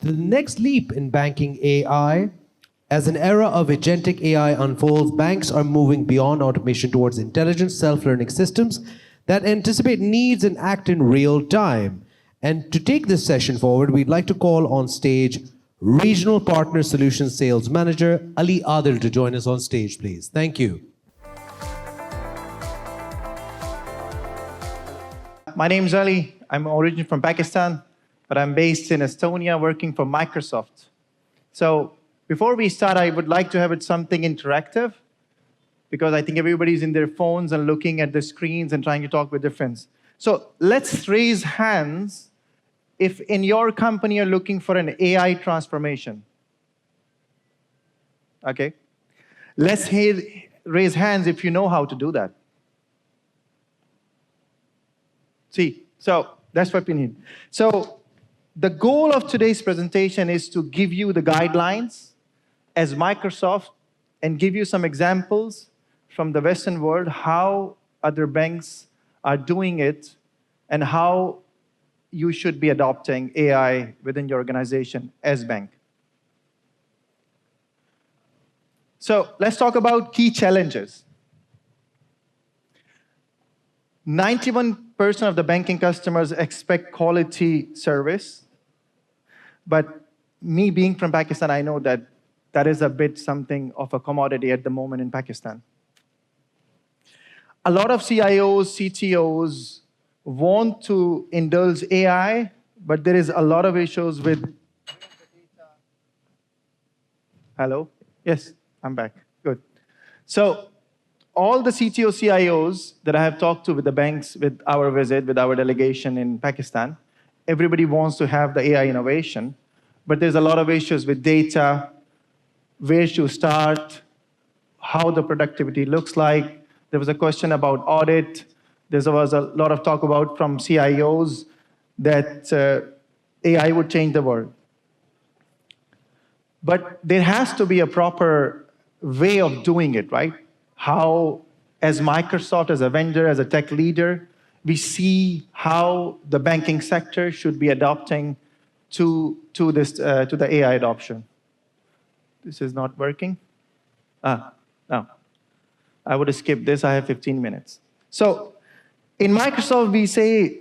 The next leap in banking AI. As an era of agentic AI unfolds, banks are moving beyond automation towards intelligent, self-learning systems that anticipate needs and act in real time. And to take this session forward, we'd like to call on stage Regional Partner Solutions Sales Manager Ali Adil to join us on stage, please. Thank you. My name is Ali. I'm originally from Pakistan, but I'm based in Estonia working for Microsoft. So before we start, I would like to have it something interactive because I think everybody's in their phones and looking at the screens and trying to talk with their friends. So let's raise hands if in your company you're looking for an AI transformation. Okay. Let's raise hands if you know how to do that. See, so that's what we need. So the goal of today's presentation is to give you the guidelines as Microsoft and give you some examples from the Western world, how other banks are doing it and how you should be adopting AI within your organization as bank. So let's talk about key challenges. 91% of the banking customers expect quality service, but me being from Pakistan, I know that that is a bit something of a commodity at the moment in Pakistan. A lot of CIOs, CTOs want to indulge AI, but there is a lot of issues with... Hello? Yes, I'm back. Good. So all the CTO, CIOs that I have talked to with the banks, with our visit, with our delegation in Pakistan, everybody wants to have the AI innovation, but there's a lot of issues with data, where to start, how the productivity looks like. There was a question about audit. There was a lot of talk about from CIOs that AI would change the world. But there has to be a proper way of doing it, right? How, as Microsoft, as a vendor, as a tech leader, we see how the banking sector should be adopting to the AI adoption. This is not working. No. I would skip this. I have 15 minutes. So in Microsoft, we say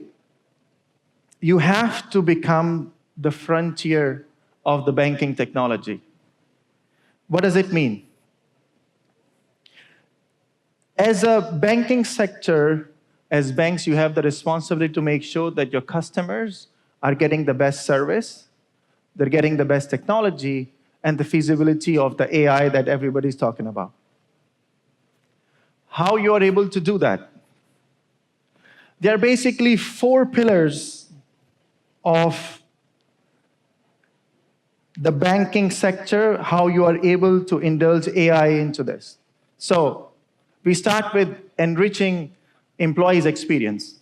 you have to become the frontier of the banking technology. What does it mean? As a banking sector, as banks, you have the responsibility to make sure that your customers are getting the best service, they're getting the best technology, and the feasibility of the AI that everybody's talking about. How you are able to do that? There are basically 4 pillars of the banking sector, how you are able to indulge AI into this. So we start with enriching employees' experience.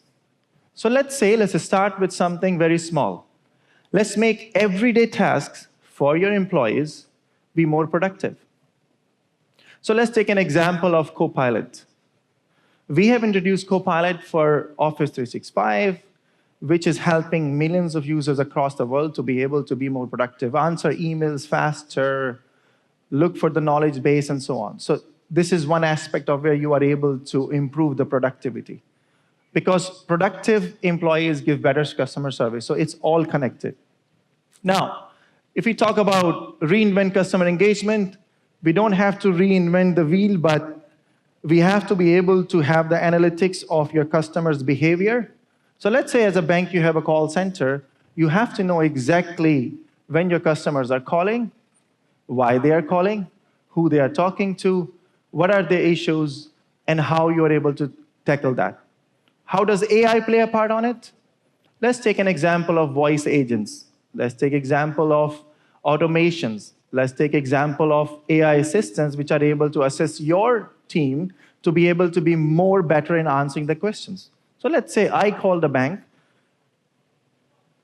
So let's start with something very small. Let's make everyday tasks for your employees be more productive. So let's take an example of Copilot. We have introduced Copilot for Office 365, which is helping millions of users across the world to be able to be more productive, answer emails faster, look for the knowledge base, and so on. So this is one aspect of where you are able to improve the productivity. Because productive employees give better customer service, so it's all connected. Now, if we talk about reinvent customer engagement, we don't have to reinvent the wheel, but we have to be able to have the analytics of your customers' behavior. So let's say as a bank you have a call center, you have to know exactly when your customers are calling, why they are calling, who they are talking to, what are the issues, and how you are able to tackle that. How does AI play a part on it? Let's take an example of voice agents. Let's take example of automations. Let's take example of AI assistants which are able to assist your team to be able to be more better in answering the questions. So let's say I call the bank.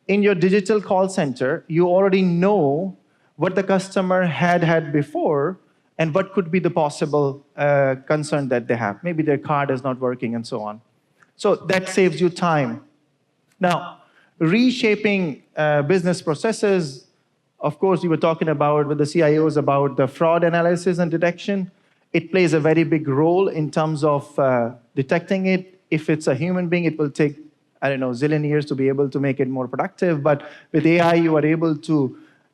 In your digital call center, you already know what the customer had before and what could be the possible concern that they have. Maybe their card is not working and so on. So that saves you time. Now, reshaping business processes, of course, you were talking about with the CIOs about the fraud analysis and detection. It plays a very big role in terms of detecting it. If it's a human being, it will take, I don't know, zillion years to be able to make it more productive. But with AI, you are able to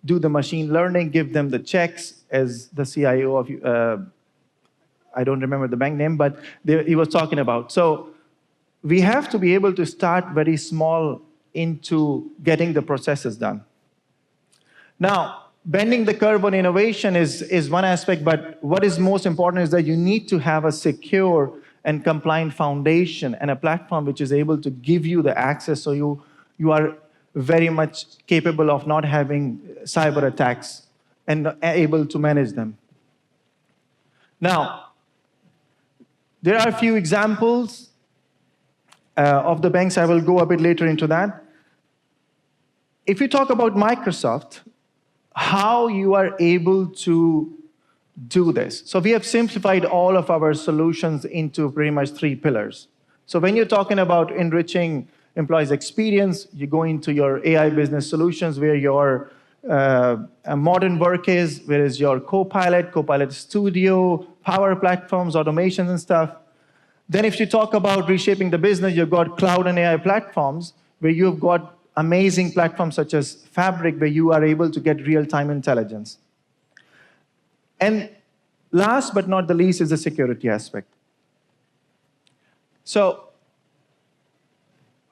do the machine learning, give them the checks, as the CIO of, I don't remember the bank name, but he was talking about. So we have to be able to start very small into getting the processes done. Now, bending the curve on innovation is one aspect, but what is most important is that you need to have a secure and compliant foundation and a platform which is able to give you the access so you are very much capable of not having cyber attacks and able to manage them. Now, there are a few examples of the banks. I will go a bit later into that. If you talk about Microsoft, how you are able to do this. So we have simplified all of our solutions into pretty much 3 pillars. So when you're talking about enriching employees' experience, you go into your AI business solutions where your modern work is, where is your Copilot, Copilot Studio, Power Platforms, automations and stuff. Then if you talk about reshaping the business, you've got cloud and AI platforms where you've got amazing platforms such as Fabric, where you are able to get real-time intelligence. And last but not the least is the security aspect. So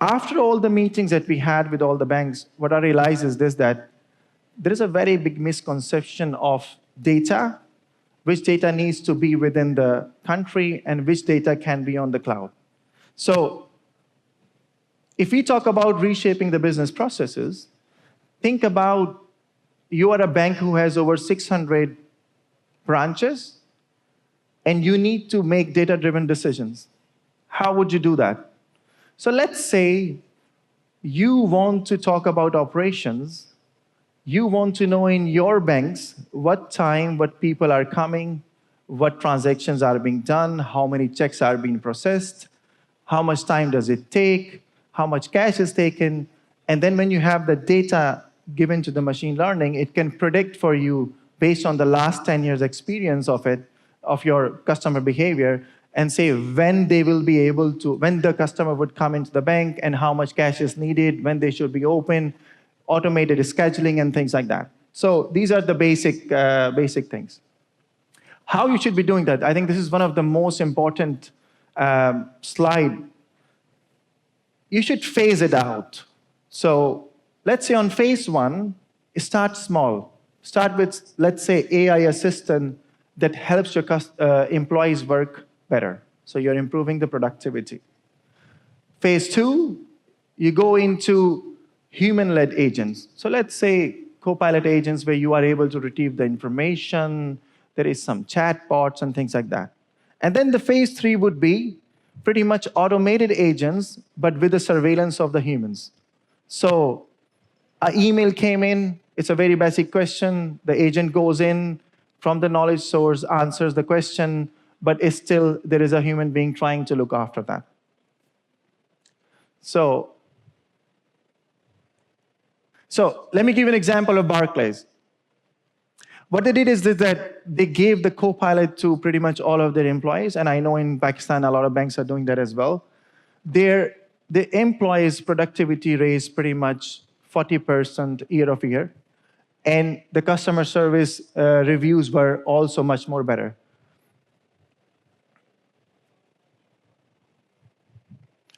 after all the meetings that we had with all the banks, what I realized is this, that there is a very big misconception of data, which data needs to be within the country and which data can be on the cloud. So if we talk about reshaping the business processes, think about you are a bank who has over 600 branches, and you need to make data-driven decisions. How would you do that? So let's say you want to talk about operations. You want to know in your banks what time, what people are coming, what transactions are being done, how many checks are being processed, how much time does it take, how much cash is taken, and then when you have the data given to the machine learning, it can predict for you based on the last 10 years experience of it, of your customer behavior, and say when they will be able to, when the customer would come into the bank and how much cash is needed, when they should be open, automated scheduling and things like that. So these are the basic things. How you should be doing that, I think this is one of the most important slide. You should phase it out. So let's say on phase 1, start small. Start with, let's say, AI assistant that helps your employees work better. So you're improving the productivity. Phase 2, you go into human-led agents. So let's say Copilot agents where you are able to retrieve the information, there is some chatbots and things like that. And then the phase 3 would be pretty much automated agents, but with the surveillance of the humans. So an email came in, it's a very basic question, the agent goes in from the knowledge source, answers the question, but it's still, there is a human being trying to look after that. So let me give an example of Barclays. What they did is that they gave the Copilot to pretty much all of their employees, and I know in Pakistan a lot of banks are doing that as well. The employees' productivity raised pretty much 40% year over year, and the customer service reviews were also much more better.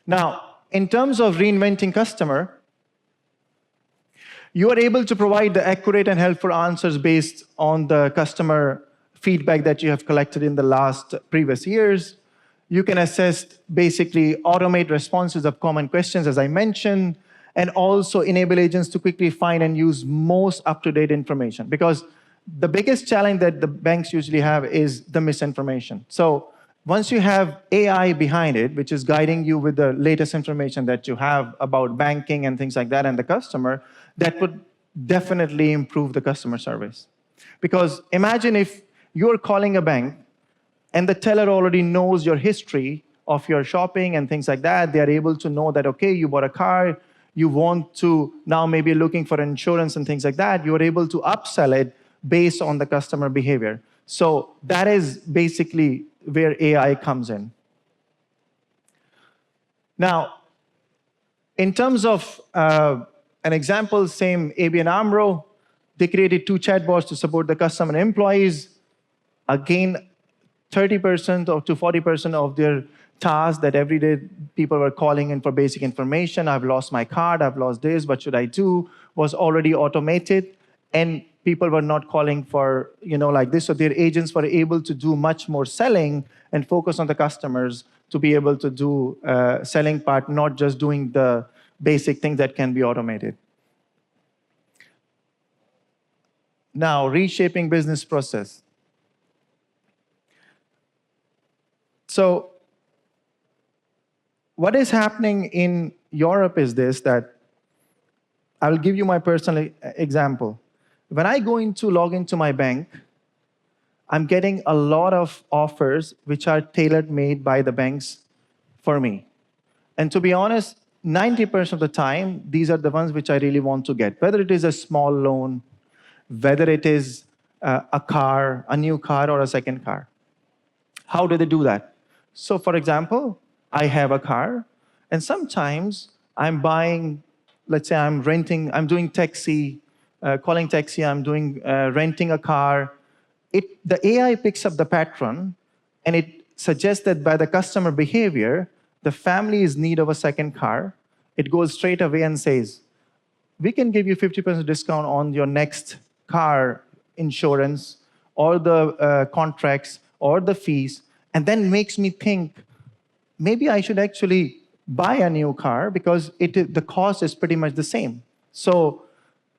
Now, in terms of reinventing customer, you are able to provide the accurate and helpful answers based on the customer feedback that you have collected in the last previous years. You can assess, basically automate responses of common questions, as I mentioned, and also enable agents to quickly find and use most up-to-date information. Because the biggest challenge that the banks usually have is the misinformation. So once you have AI behind it, which is guiding you with the latest information that you have about banking and things like that and the customer, that would definitely improve the customer service. Because imagine if you're calling a bank and the teller already knows your history of your shopping and things like that. They are able to know that, okay, you bought a car, you want to now maybe looking for insurance and things like that, you're able to upsell it based on the customer behavior. So that is basically where AI comes in. Now, in terms of an example, same ABN AMRO, they created 2 chatbots to support the customer and employees. Again, 30% or to 40% of their tasks that every day people were calling in for basic information. I've lost my card, I've lost this, what should I do? Was already automated, and people were not calling for, like this. So their agents were able to do much more selling and focus on the customers to be able to do selling part, not just doing the basic things that can be automated. Now, reshaping business process. So what is happening in Europe is this, that I'll give you my personal example. When I log into my bank, I'm getting a lot of offers which are tailor-made by the banks for me. And to be honest, 90% of the time, these are the ones which I really want to get, whether it is a small loan, whether it is a car, a new car, or a second car. How do they do that? So for example, I have a car, and sometimes I'm buying, let's say I'm doing taxi, calling taxi, I'm doing renting a car. The AI picks up the pattern, and it suggests that by the customer behavior, the family is in need of a second car. It goes straight away and says, we can give you 50% discount on your next car insurance, or the contracts, or the fees, and then makes me think, maybe I should actually buy a new car because the cost is pretty much the same. So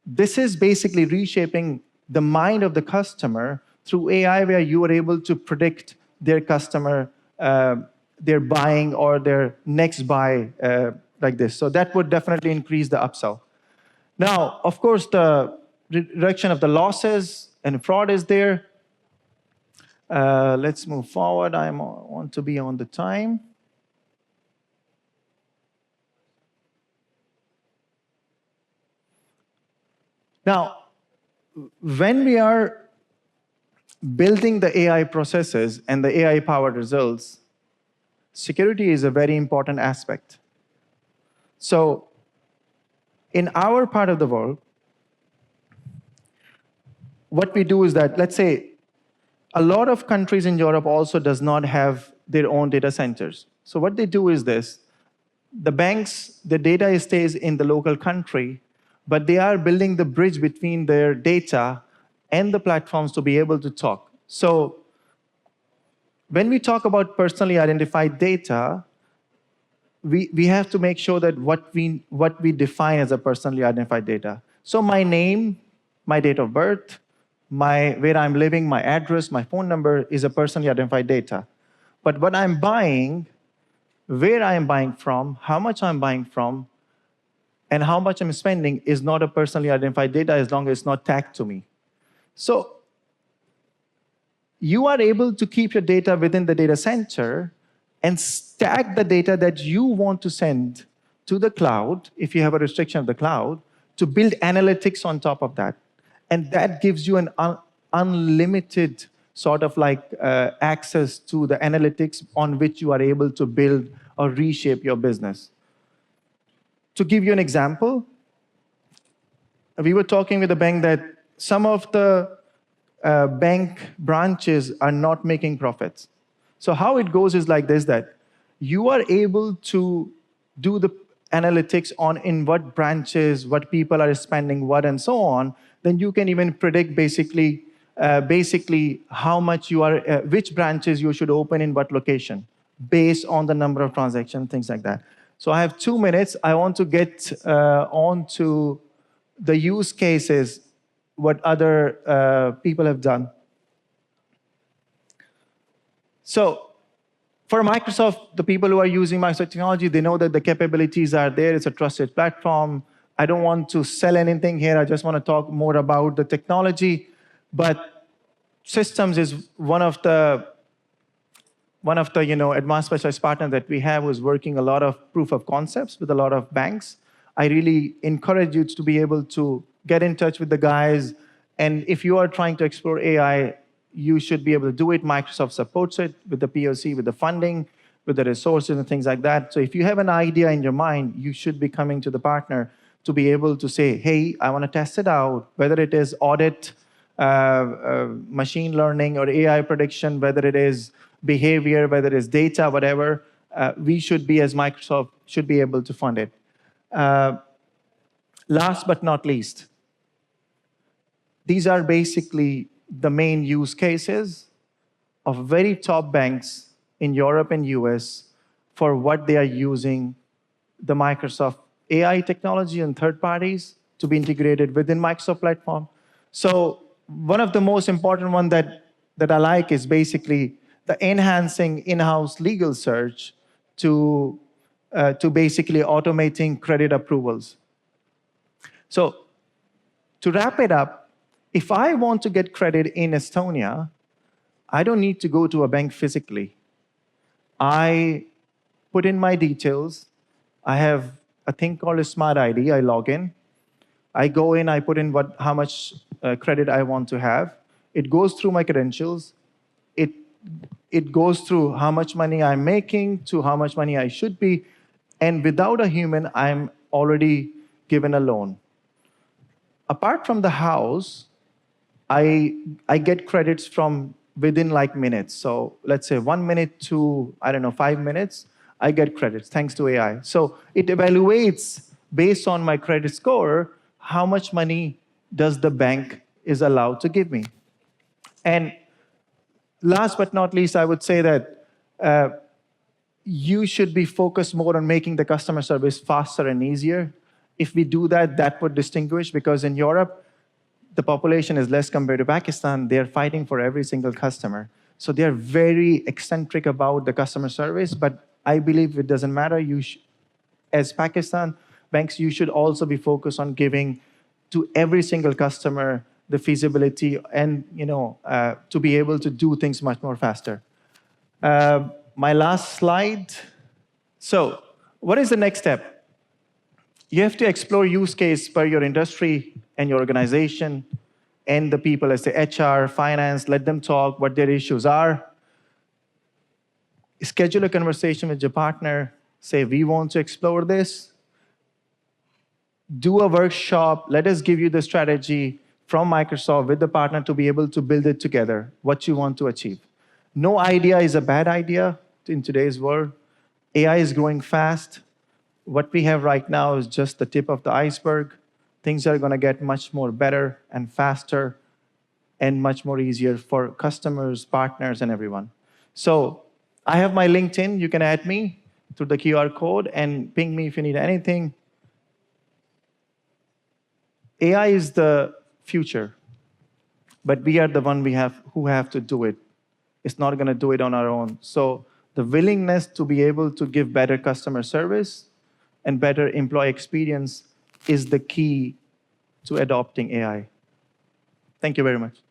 this is basically reshaping the mind of the customer through AI, where you are able to predict their customer, their buying or their next buy like this. So that would definitely increase the upsell. Now, of course, the reduction of the losses and fraud is there. Let's move forward. I want to be on the time. Now, when we are building the AI processes and the AI-powered results, security is a very important aspect. So in our part of the world, what we do is that, let's say, a lot of countries in Europe also does not have their own data centers. So what they do is this. The banks, the data stays in the local country, but they are building the bridge between their data and the platforms to be able to talk. So when we talk about personally identified data, we have to make sure that what we define as a personally identified data. So my name, my date of birth, where I'm living, my address, my phone number is a personally identified data. But what I'm buying, where I'm buying from, how much I'm buying from, and how much I'm spending is not a personally identified data as long as it's not tagged to me. So you are able to keep your data within the data center and stack the data that you want to send to the cloud, if you have a restriction of the cloud, to build analytics on top of that. And that gives you an unlimited sort of like access to the analytics on which you are able to build or reshape your business. To give you an example, we were talking with a bank that some of the bank branches are not making profits. So how it goes is like this, that you are able to do the analytics on in what branches, what people are spending what, and so on. Then you can even predict basically how much you are, which branches you should open in what location, based on the number of transactions, things like that. So I have 2 minutes. I want to get on to the use cases, what other people have done. So for Microsoft, the people who are using Microsoft technology, they know that the capabilities are there. It's a trusted platform. I don't want to sell anything here. I just want to talk more about the technology. But systems is one of the advanced specialized partners that we have, who's working a lot of proof of concepts with a lot of banks. I really encourage you to be able to get in touch with the guys. And if you are trying to explore AI, you should be able to do it. Microsoft supports it with the POC, with the funding, with the resources and things like that. So if you have an idea in your mind, you should be coming to the partner to be able to say, hey, I want to test it out, whether it is audit, machine learning or AI prediction, whether it is behavior, whether it is data, whatever, we should be, as Microsoft, should be able to fund it. Last but not least, these are basically the main use cases of very top banks in Europe and US for what they are using the Microsoft AI technology and third parties to be integrated within Microsoft platform. So one of the most important one that I like is basically the enhancing in-house legal search to basically automating credit approvals. So to wrap it up, if I want to get credit in Estonia, I don't need to go to a bank physically. I put in my details. I have a thing called a Smart ID. I log in. I go in, I put in how much credit I want to have. It goes through my credentials. It goes through how much money I'm making to how much money I should be. And without a human, I'm already given a loan. Apart from the house, I get credits from within like minutes. So let's say 1 minute to, 5 minutes, I get credits thanks to AI. So it evaluates based on my credit score, how much money does the bank is allowed to give me. And last but not least, I would say that you should be focused more on making the customer service faster and easier. If we do that, that would distinguish, because in Europe, the population is less compared to Pakistan. They're fighting for every single customer. So they're very eccentric about the customer service, but I believe it doesn't matter. As Pakistan banks, you should also be focused on giving to every single customer the feasibility and to be able to do things much more faster. My last slide. So what is the next step? You have to explore use case per your industry and your organization and the people, let's say HR, finance, let them talk what their issues are. Schedule a conversation with your partner, say, we want to explore this. Do a workshop, let us give you the strategy from Microsoft with the partner to be able to build it together, what you want to achieve. No idea is a bad idea in today's world. AI is growing fast. What we have right now is just the tip of the iceberg. Things are going to get much more better and faster and much more easier for customers, partners, and everyone. So I have my LinkedIn. You can add me through the QR code and ping me if you need anything. AI is the future, but we are the one who have to do it. It's not going to do it on our own. So the willingness to be able to give better customer service and better employee experience is the key to adopting AI. Thank you very much.